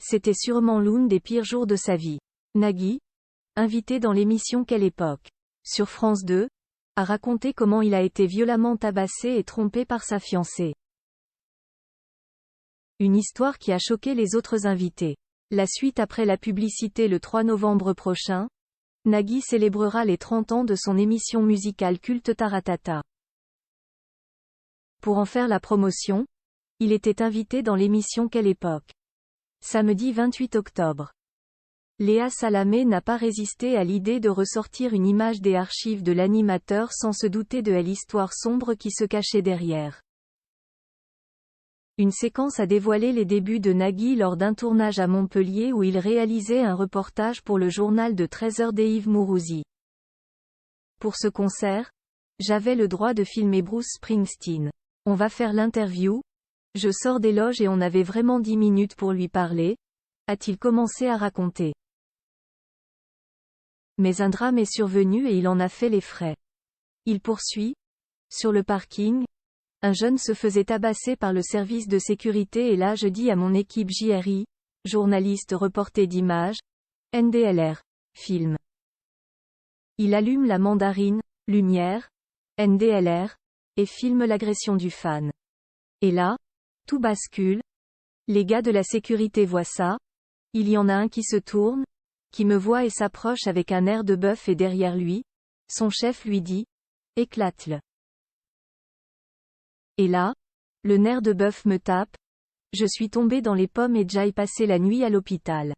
C'était sûrement l'un des pires jours de sa vie. Nagui, invité dans l'émission Quelle époque, sur France 2, a raconté comment il a été violemment tabassé et trompé par sa fiancée. Une histoire qui a choqué les autres invités. La suite après la publicité le 3 novembre prochain, Nagui célébrera les 30 ans de son émission musicale culte Taratata. Pour en faire la promotion, il était invité dans l'émission Quelle époque. Samedi 28 octobre. Léa Salamé n'a pas résisté à l'idée de ressortir une image des archives de l'animateur sans se douter de l'histoire sombre qui se cachait derrière. Une séquence a dévoilé les débuts de Nagui lors d'un tournage à Montpellier où il réalisait un reportage pour le journal de 13h d'Yves Mourouzi. Pour ce concert, j'avais le droit de filmer Bruce Springsteen. On va faire l'interview. Je sors des loges et on avait vraiment 10 minutes pour lui parler, a-t-il commencé à raconter. Mais un drame est survenu et il en a fait les frais. Il poursuit. Sur le parking, un jeune se faisait tabasser par le service de sécurité et là je dis à mon équipe JRI, journaliste reporter d'images, NDLR, film. Il allume la mandarine, lumière, NDLR, et filme l'agression du fan. Et là, tout bascule. Les gars de la sécurité voient ça. Il y en a un qui se tourne, qui me voit et s'approche avec un air de bœuf et derrière lui, son chef lui dit, éclate-le. Et là, le nerf de bœuf me tape, je suis tombé dans les pommes et j'aille passer la nuit à l'hôpital.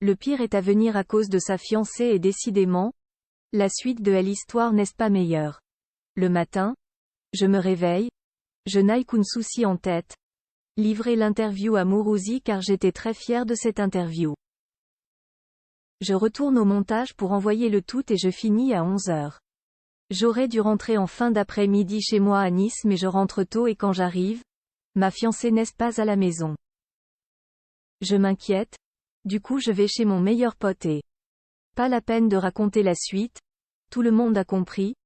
Le pire est à venir à cause de sa fiancée et décidément, la suite de l'histoire n'est pas meilleure. Le matin, je me réveille, je n'ai qu'un souci en tête. Livrer l'interview à Mourouzi car j'étais très fier de cette interview. Je retourne au montage pour envoyer le tout et je finis à 11h. J'aurais dû rentrer en fin d'après-midi chez moi à Nice mais je rentre tôt et quand j'arrive, ma fiancée n'est pas à la maison. Je m'inquiète, du coup je vais chez mon meilleur pote et... Pas la peine de raconter la suite, tout le monde a compris,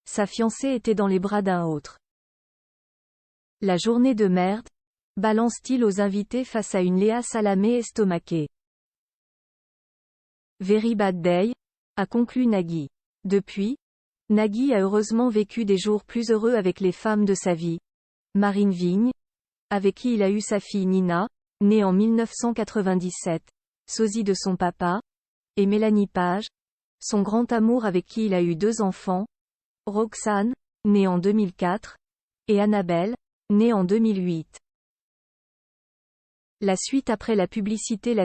sa fiancée était dans les bras d'un autre. La journée de merde, balance-t-il aux invités face à une Léa Salamé estomaquée. Very bad day, a conclu Nagui. Depuis, Nagui a heureusement vécu des jours plus heureux avec les femmes de sa vie. Marine Vigne, avec qui il a eu sa fille Nina, née en 1997, sosie de son papa, et Mélanie Page, son grand amour avec qui il a eu 2 enfants, Roxane, née en 2004, et Annabelle, née en 2008. La suite après la publicité.